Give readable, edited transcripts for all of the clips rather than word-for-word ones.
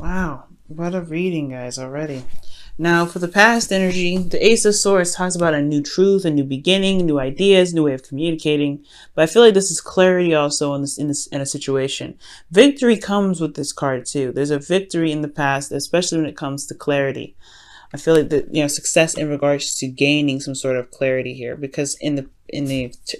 Wow, what a reading, guys, already. Now, for the past energy, the Ace of Swords talks about a new truth, a new beginning, new ideas, new way of communicating. But I feel like this is clarity also in a situation. Victory comes with this card too. There's a victory in the past, especially when it comes to clarity. I feel like that, success in regards to gaining some sort of clarity here, because in the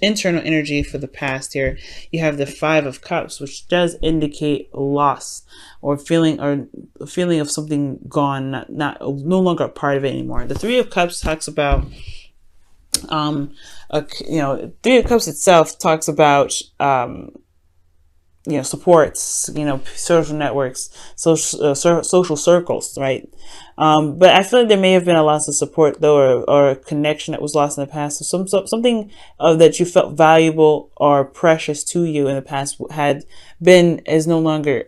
internal energy for the past here, you have the Five of Cups, which does indicate loss or a feeling of something gone, not no longer a part of it anymore. The Three of Cups talks about Three of Cups itself talks about supports, social networks, social circles, right? But I feel like there may have been a loss of support though, or a connection that was lost in the past. So something that you felt valuable or precious to you in the past is no longer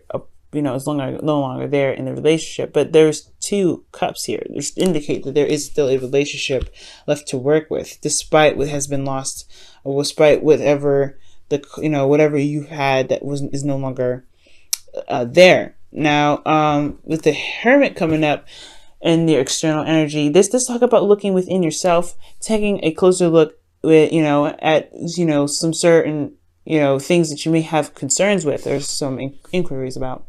no longer there in the relationship. But there's two cups here, which indicate that there is still a relationship left to work with, despite what has been lost, or despite whatever whatever you had that is no longer there. Now, with the Hermit coming up in the external energy, this does talk about looking within yourself, taking a closer look with at some certain things that you may have concerns with or some inquiries about.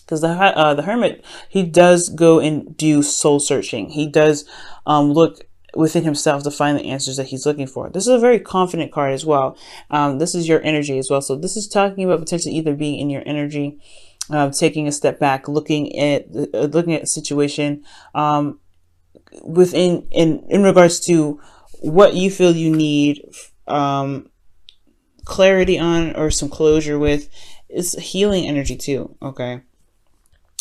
Because the Hermit, he does go and do soul searching. He does look within himself to find the answers that he's looking for. This is a very confident card as well. This is your energy as well. So this is talking about potentially either being in your energy, taking a step back, looking at a situation in regards to what you feel you need clarity on or some closure with. It's healing energy too. Okay.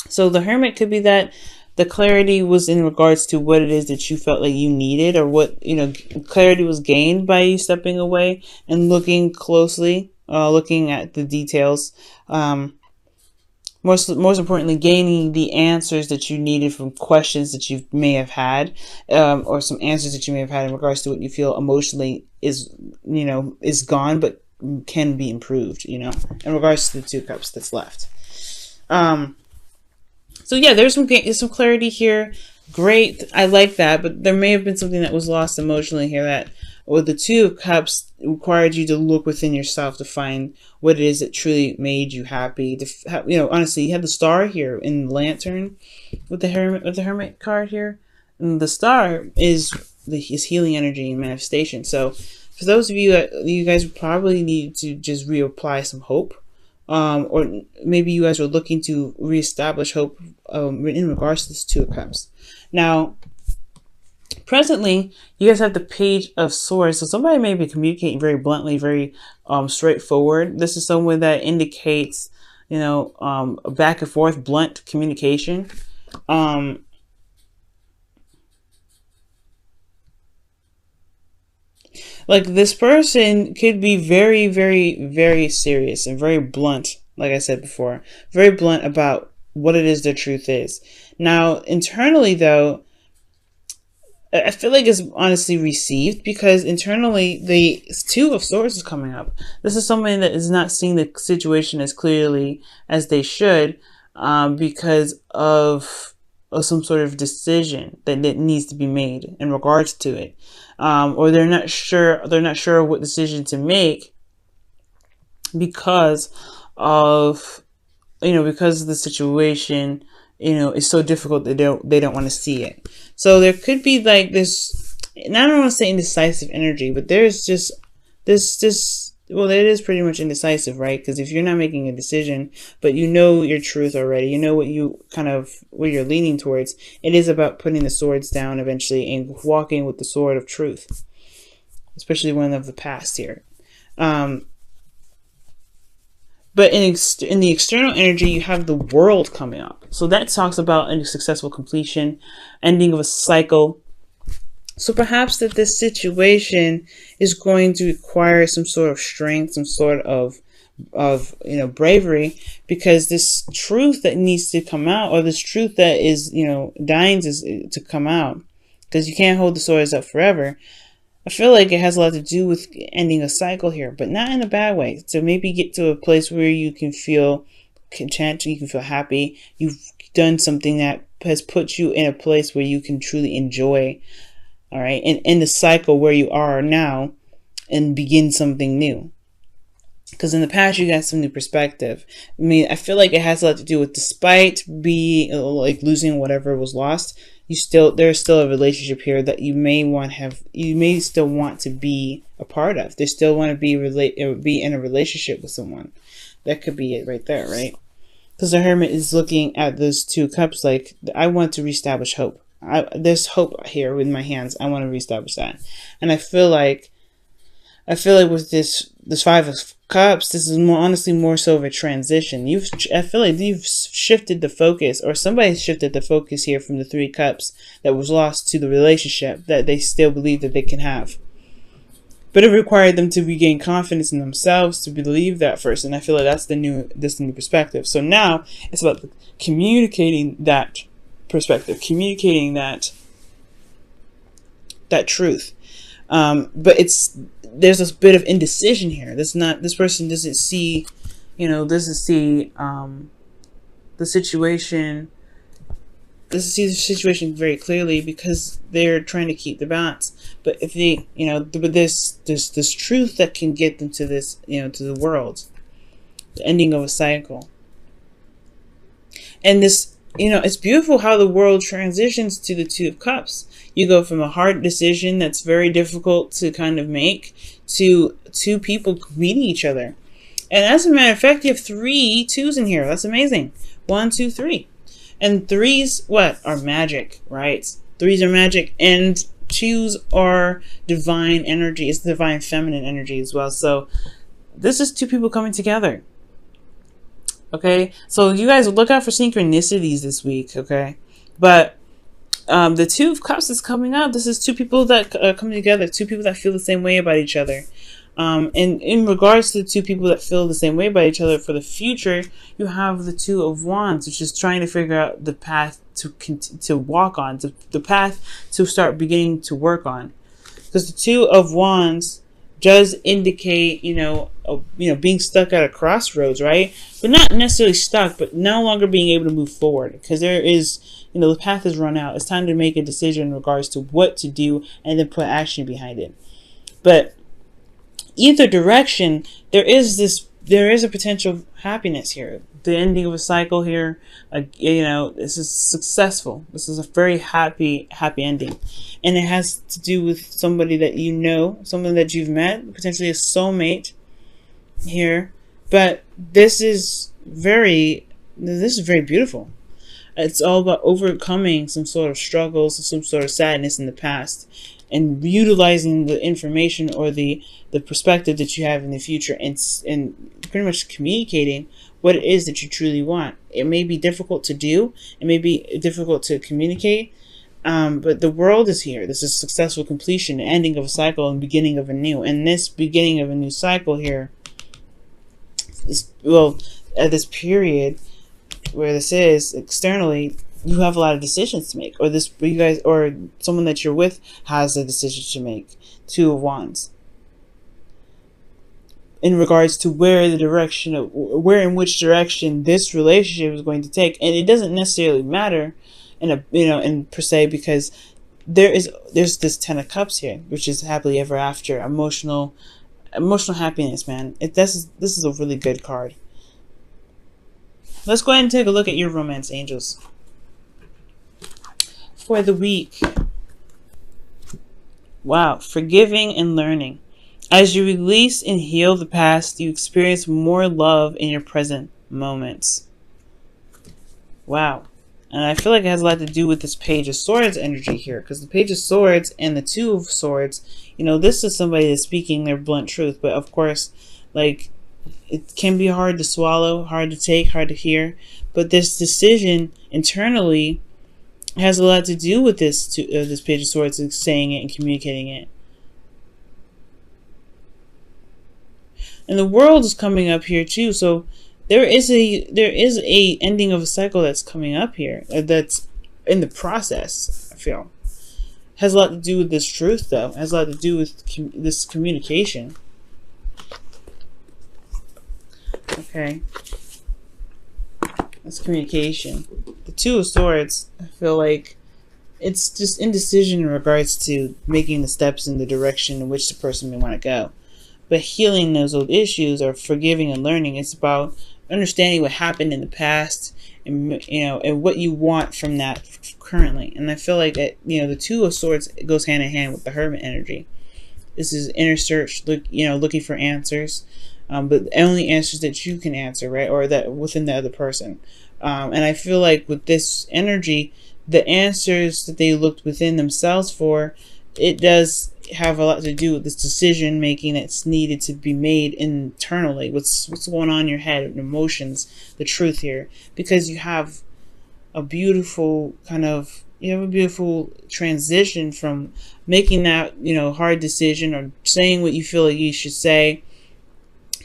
So the Hermit could be that the clarity was in regards to what it is that you felt like you needed, or what, clarity was gained by you stepping away and looking closely, looking at the details. Most importantly, gaining the answers that you needed from questions that you may have had, or some answers that you may have had in regards to what you feel emotionally is gone, but can be improved, in regards to the Two Cups that's left. So yeah, there's some clarity here. Great, I like that, but there may have been something that was lost emotionally here, that with the Two of Cups required you to look within yourself to find what it is that truly made you happy. Honestly, you have the Star here in the Lantern with the Hermit card here, and the Star is healing energy and manifestation. So for those of you you guys probably need to just reapply some hope. Or maybe you guys are looking to reestablish hope in regards to this Two of Cups. Now, presently, you guys have the Page of Swords. So somebody may be communicating very bluntly, very straightforward. This is someone that indicates, a back and forth, blunt communication. Like, this person could be very, very, very serious and very blunt, like I said before, very blunt about what it is their truth is. Now, internally, though, I feel like it's honestly received, because internally, the Two of Swords is coming up. This is someone that is not seeing the situation as clearly as they should, because of some sort of decision that needs to be made in regards to it. Or they're not sure what decision to make because of the situation, is so difficult that they don't want to see it. So there could be like this, and I don't want to say indecisive energy, but there's just this well, it is pretty much indecisive, right? Because if you're not making a decision, but you know your truth already, you know what you're leaning towards, it is about putting the swords down eventually and walking with the sword of truth, especially one of the past here. But in the external energy, you have the World coming up. So that talks about a successful completion, ending of a cycle. So perhaps that this situation is going to require some sort of strength, some sort of bravery, because this truth that needs to come out, or this truth that is dying to come out, because you can't hold the swords up forever. I feel like it has a lot to do with ending a cycle here, but not in a bad way. So maybe get to a place where you can feel content, you can feel happy. You've done something that has put you in a place where you can truly enjoy, all right, and in the cycle where you are now, and begin something new. Because in the past, you got some new perspective. I mean, I feel like it has a lot to do with, despite like losing whatever was lost, there's still a relationship here that you may still want to be a part of. They still want to be in a relationship with someone. That could be it right there, right? Because the Hermit is looking at those 2 cups like, I want to reestablish hope. There's hope here with my hands. I want to reestablish that. And I feel like with this 5 of Cups, this is honestly more so of a transition. I feel like you've shifted the focus, or somebody shifted the focus here from the 3 Cups that was lost to the relationship that they still believe that they can have. But it required them to regain confidence in themselves to believe that first, and I feel like that's the new perspective. So now it's about communicating that perspective, communicating that truth. But there's a bit of indecision here. This person doesn't see, the situation. Doesn't see the situation very clearly because they're trying to keep the balance. But if they, but this truth that can get them to this, to the world, the ending of a cycle. And this, it's beautiful how the world transitions to the 2 of Cups. You go from a hard decision that's very difficult to kind of make to 2 people meeting each other. And as a matter of fact, you have 3 2s in here. That's amazing. 1, 2, 3. And 3s, are magic, right? 3s are magic, and 2s are divine energy. It's divine feminine energy as well. So this is 2 people coming together. Okay? So you guys look out for synchronicities this week, okay? But the 2 of Cups is coming up. This is 2 people that are coming together, 2 people that feel the same way about each other. And in regards to the 2 people that feel the same way about each other for the future, you have the 2 of Wands, which is trying to figure out the path to walk on, the path to start beginning to work on. Because the 2 of Wands does indicate, being stuck at a crossroads, right? But not necessarily stuck, but no longer being able to move forward. Because there is, the path has run out. It's time to make a decision in regards to what to do and then put action behind it. But either direction, there is a potential happiness here. The ending of a cycle here, this is successful. This is a very happy ending. And it has to do with somebody that someone that you've met, potentially a soulmate here. But this is very beautiful. It's all about overcoming some sort of struggles, some sort of sadness in the past, and utilizing the information or the perspective that you have in the future, and pretty much communicating what it is that you truly want. It may be difficult to do. It may be difficult to communicate. But the world is here. This is successful completion, the ending of a cycle and beginning of a new. And this beginning of a new cycle here, at this period where this is externally, you have a lot of decisions to make, or someone that you're with has a decision to make. 2 of Wands. In regards to where in which direction this relationship is going to take. And it doesn't necessarily matter in per se, because there's this 10 of Cups here, which is happily ever after, emotional happiness, man. This is a really good card. Let's go ahead and take a look at your romance angels for the week. Wow, forgiving and learning. As you release and heal the past, you experience more love in your present moments. Wow. And I feel like it has a lot to do with this Page of Swords energy here, because the Page of Swords and the 2 of Swords, this is somebody that's speaking their blunt truth. But of course, it can be hard to swallow, hard to take, hard to hear. But this decision internally has a lot to do with this Page of Swords, and saying it and communicating it. And the World is coming up here too, so there is a ending of a cycle that's coming up here, that's in the process. I feel has a lot to do with this truth, though. It has a lot to do with this communication. Okay. It's communication. The Two of Swords, I feel like it's just indecision in regards to making the steps in the direction in which the person may want to go. But healing those old issues or forgiving and learning, it's about understanding what happened in the past and and what you want from that currently. And I feel like the Two of Swords goes hand in hand with the Hermit energy. This is inner search, looking for answers, but only answers that you can answer, right, or that within the other person. And I feel like with this energy, the answers that they looked within themselves for, it does have a lot to do with this decision making that's needed to be made internally. What's going on in your head, emotions, the truth here, because you have a beautiful transition from making that hard decision or saying what you feel like you should say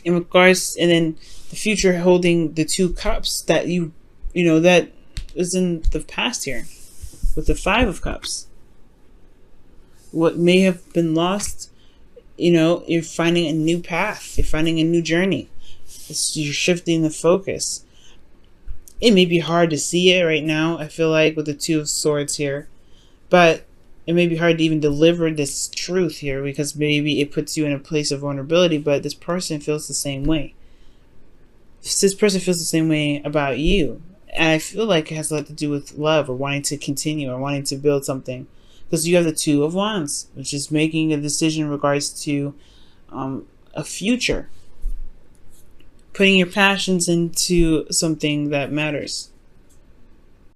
in regards, and then the future holding the two cups that that is in the past here with the Five of Cups. What may have been lost, you're finding a new path, you're finding a new journey. You're shifting the focus. It may be hard to see it right now, I feel like, with the Two of Swords here, but it may be hard to even deliver this truth here because maybe it puts you in a place of vulnerability, but this person feels the same way. This person feels the same way about you. And I feel like it has a lot to do with love or wanting to continue or wanting to build something. Because you have the Two of Wands, which is making a decision in regards to a future. Putting your passions into something that matters.